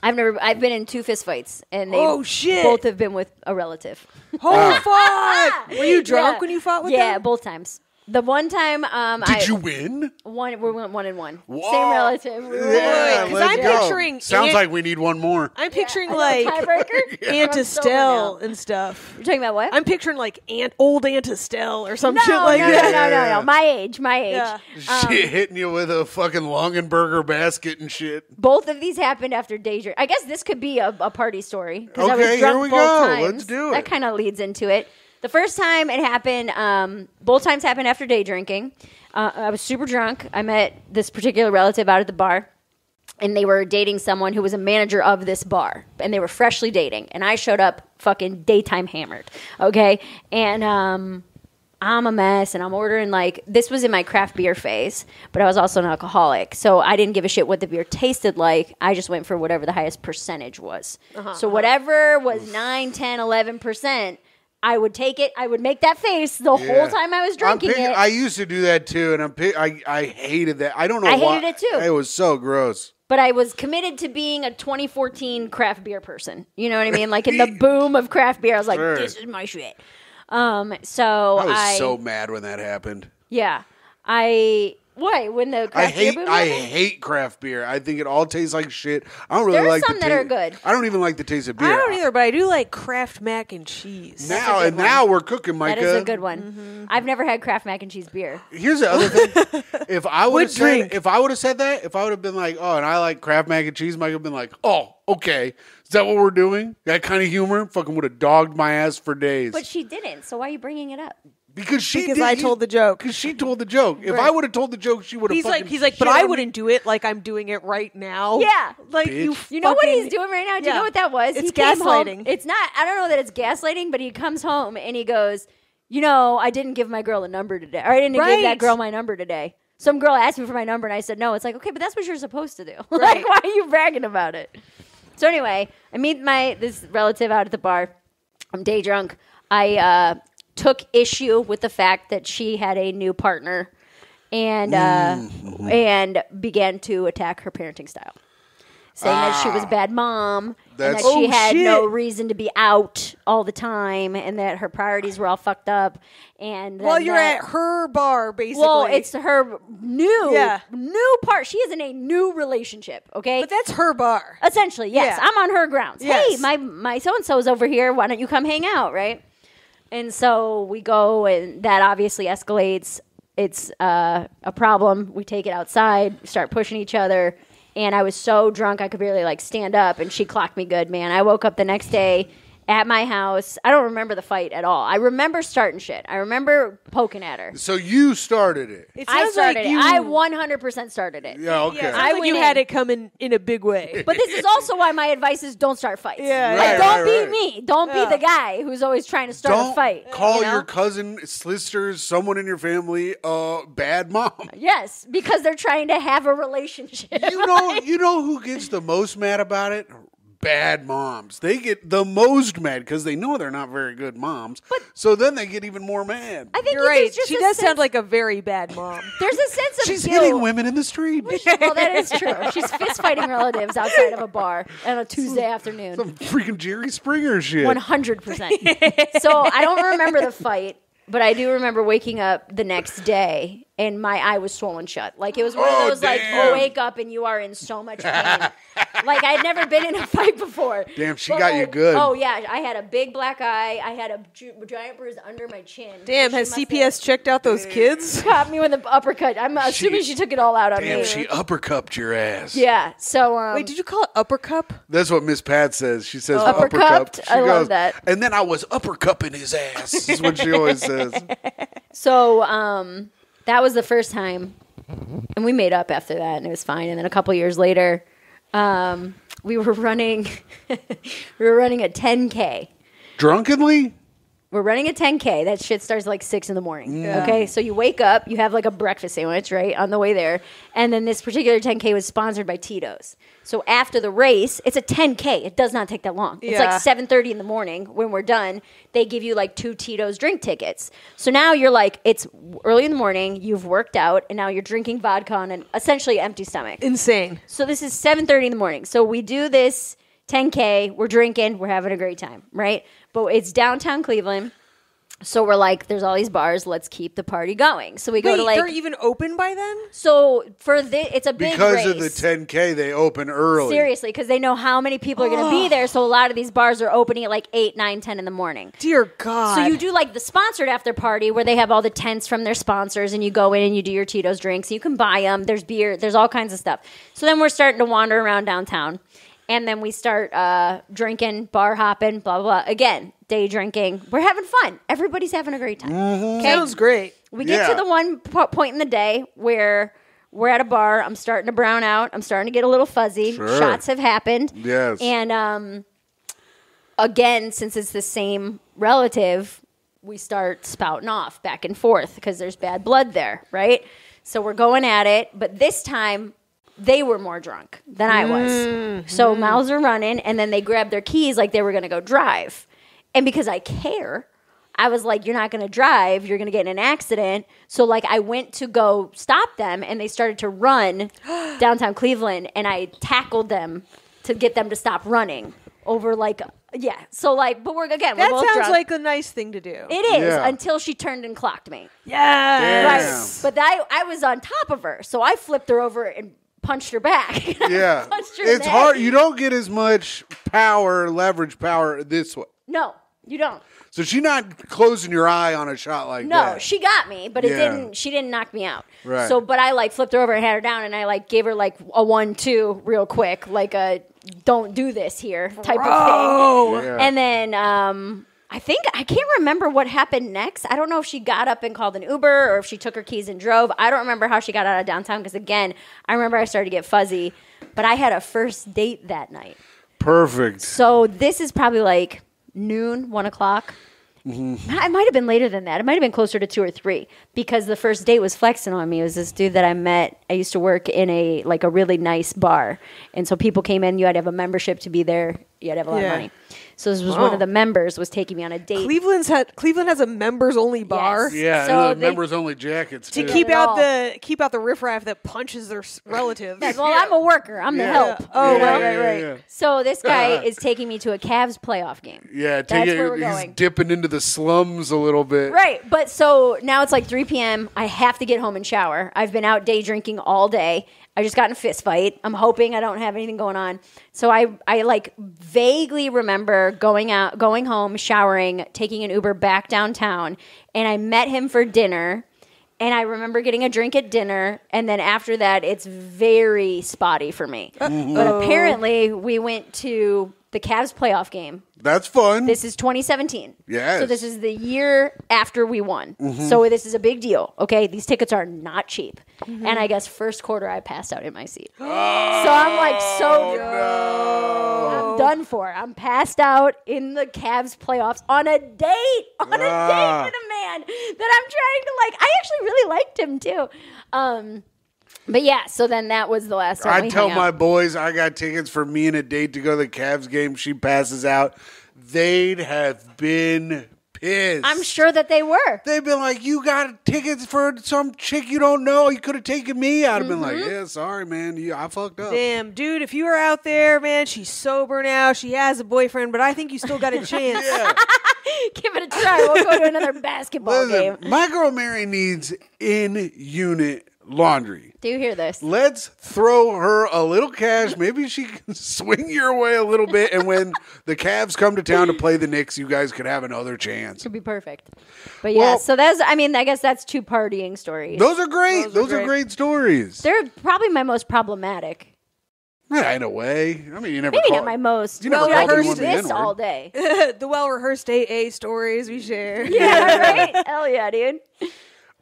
I've been in 2 fistfights, and they both have been with a relative. Oh, fuck! Were you drunk when you fought with them? Yeah, both times. The one time, did you win? We went 1-1. Whoa. Same relative. Yeah, because I'm picturing. Sounds like we need one more. I'm picturing like Aunt Estelle and stuff. You're talking about what? I'm picturing like old Aunt Estelle or some shit like that. No. My age. Yeah. Shit hitting you with a fucking Longenberger basket and shit. Both of these happened after day drink. I guess this could be a party story. Okay, I was drunk here we both go. times. Let's do it. That kind of leads into it. The first time it happened, both times happened after day drinking. I was super drunk. I met this particular relative out at the bar, and they were dating someone who was a manager of this bar, and they were freshly dating. And I showed up fucking daytime hammered, okay? And I'm a mess, and I'm ordering, like, this was in my craft beer phase, but I was also an alcoholic, so I didn't give a shit what the beer tasted like. I just went for whatever the highest percentage was. So whatever was 9, 10, 11%, I would take it. I would make that face the whole time I was drinking it. I used to do that too, and I hated that. I don't know why. I hated it too. It was so gross. But I was committed to being a 2014 craft beer person. You know what I mean? Like in the boom of craft beer, I was like, this is my shit. So I was so mad when that happened. Yeah. When the craft beer boom I happened? hate craft beer. I think it all tastes like shit. I don't really There's like some that are good. I don't even like the taste of beer. I don't either, but I do like Kraft mac and cheese. Now we're cooking, Myka. That is a good one. Mm-hmm. I've never had Kraft mac and cheese beer. Here's the other thing. If I would have said that, if I would have been like, oh, and I like Kraft mac and cheese, Myka would have been like, oh, okay. Is that what we're doing? That kind of humor? Fucking would have dogged my ass for days. But she didn't, so why are you bringing it up? Because I told the joke. Because she told the joke. If I would have told the joke, she would have. He's like, but I wouldn't do it like I'm doing it right now. Yeah, like bitch. you know what he's doing right now. Do you know what that was? It's he came gaslighting. Home. It's not. I don't know that it's gaslighting, but he comes home and he goes, I didn't give my girl a number today, or I didn't give that girl my number today. Some girl asked me for my number, and I said no. It's like, okay, but that's what you're supposed to do. Like, why are you bragging about it? So anyway, I meet this relative out at the bar. I'm day drunk. I took issue with the fact that she had a new partner and began to attack her parenting style, saying that she was a bad mom and that she had no reason to be out all the time and that her priorities were all fucked up. And you're at her bar, basically. Well, it's her new part. She is in a new relationship, okay? But that's her bar. Essentially, yes. Yeah. I'm on her grounds. Yes. Hey, my so-and-so's over here. Why don't you come hang out, right? And so we go, and that obviously escalates. It's a problem. We take it outside, start pushing each other, and I was so drunk I could barely stand up, and she clocked me good, man. I woke up the next day at my house. I don't remember the fight at all. I remember starting shit. I remember poking at her. So you started it. I started it. I 100% started it. Yeah, okay. Yeah, you had it come in a big way. But this is also why my advice is don't start fights. Yeah, like, don't be me. Don't be the guy who's always trying to start a fight. Call your cousin, sisters, someone in your family a bad mom. Yes, because they're trying to have a relationship. You know who gets the most mad about it? Bad moms. They get the most mad because they know they're not very good moms. So then they get even more mad. I think you're right. Just she does sound like a very bad mom. There's a sense of She's guilt. hitting women in the street. Well, that is true. She's fist fighting relatives outside of a bar on a Tuesday afternoon. Some freaking Jerry Springer shit. 100%. So I don't remember the fight, but I do remember waking up the next day and my eye was swollen shut. Like it was one of those you wake up and you are in so much pain. Like I'd never been in a fight before. Damn, she got you good. Oh yeah, I had a big black eye. I had a giant bruise under my chin. Damn, has CPS checked out those kids? Caught me with an uppercut. I'm assuming she took it all out on me. Damn, she uppercupped your ass. Yeah. So wait, did you call it uppercup? That's what Miss Pat says. She says uppercupped. She I goes, love that. And then I was uppercupping his ass. Is what she always says. So that was the first time, and we made up after that, and it was fine. And then a couple years later, we were running a 10K. Drunkenly? We're running a 10K. That shit starts like 6 in the morning. Yeah. Okay, so you wake up, you have like a breakfast sandwich, right, on the way there. And then this particular 10K was sponsored by Tito's. So after the race, it's a 10K. It does not take that long. It's like 7:30 in the morning when we're done. They give you like 2 Tito's drink tickets. So now you're like, it's early in the morning, you've worked out, and now you're drinking vodka on an essentially empty stomach. Insane. So this is 7:30 in the morning. So we do this 10K, we're drinking, we're having a great time, right? But it's downtown Cleveland. So we're like, there's all these bars, let's keep the party going. So we go to like... they're even open by then? So for this, it's a big because race. of the 10K, they open early. Seriously, because they know how many people are going to be there. So a lot of these bars are opening at like 8, 9, 10 in the morning. Dear God. So you do like the sponsored after party where they have all the tents from their sponsors and you go in and you do your Tito's drinks. You can buy them. There's beer. There's all kinds of stuff. So then we're starting to wander around downtown. And then we start drinking, bar hopping, blah, blah, blah. Again, day drinking. We're having fun. Everybody's having a great time. Mm-hmm. Sounds great. We get to the one point in the day where we're at a bar. I'm starting to brown out. I'm starting to get a little fuzzy. Sure. Shots have happened. Yes. And again, since it's the same relative, we start spouting off back and forth because there's bad blood there, right? So we're going at it. But this time... they were more drunk than I was. Mm-hmm. So mouths are running, and then they grabbed their keys like they were going to go drive. And because I care, I was like, you're not going to drive. You're going to get in an accident. So, like, I went to go stop them, and they started to run downtown Cleveland, and I tackled them to get them to stop running over, like... yeah, so like, but we're both drunk. That sounds like a nice thing to do. It is, until she turned and clocked me. Yes. Right. But I was on top of her, so I flipped her over and punched her back. Yeah. It's hard. You don't get as much leverage power this way. No, you don't. So she's not closing your eye on a shot like that. No, she got me, but she didn't knock me out. Right. So, but I like flipped her over and had her down, and I like gave her like a 1-2 real quick, like a don't do this here type of thing. Yeah. And then I can't remember what happened next. I don't know if she got up and called an Uber or if she took her keys and drove. I don't remember how she got out of downtown because, again, I remember I started to get fuzzy. But I had a first date that night. Perfect. So this is probably like noon, 1 o'clock. Mm-hmm. It might have been later than that. It might have been closer to 2 or 3 because the first date was flexing on me. It was this dude that I met. I used to work in a really nice bar. And so people came in. You had to have a membership to be there. You had to have a lot of money. So this was one of the members was taking me on a date. Cleveland has a members only bar. Yes. Yeah, so members only jackets to too. keep out the riffraff that punches their relatives. Well, I'm a worker. I'm the help. Oh, right. Yeah. So this guy is taking me to a Cavs playoff game. Yeah, that's where we're he's going. dipping into the slums a little bit. Right, but so now it's like 3 p.m. I have to get home and shower. I've been out day drinking all day. I just got in a fist fight. I'm hoping I don't have anything going on. So I like vaguely remember going home, showering, taking an Uber back downtown, and I met him for dinner. And I remember getting a drink at dinner, and then after that, it's very spotty for me. Mm-hmm. But apparently, we went to the Cavs playoff game. That's fun. This is 2017. Yes. So this is the year after we won. Mm-hmm. So this is a big deal, okay? These tickets are not cheap. Mm-hmm. And I guess first quarter, I passed out in my seat. Oh, so I'm like, I'm done for. I'm passed out in the Cavs playoffs on a date. On a date with a man that I'm trying to like. I actually really liked him, too. But yeah, so then that was the last time I tell my boys I got tickets for me and a date to go to the Cavs game. She passes out. They'd have been pissed. I'm sure that they were. They'd been like, you got tickets for some chick you don't know. You could have taken me. I'd have been like, yeah, sorry, man. I fucked up. Damn, dude, if you were out there, man, she's sober now. She has a boyfriend, but I think you still got a chance. Yeah. Give it a try. We'll go to another basketball game. My girl Mary needs in-unit laundry. Do you hear this? Let's throw her a little cash. Maybe she can swing your way a little bit. And when the Cavs come to town to play the Knicks, you guys could have another chance. Could be perfect. But yeah, so I guess that's 2 partying stories. Those are great. Those are great stories. They're probably my most problematic. Yeah, in a way. I mean, you never Maybe not my most. You never I called do anyone the this N-word. all day. The well-rehearsed AA stories we share. Yeah, right? Hell yeah, dude.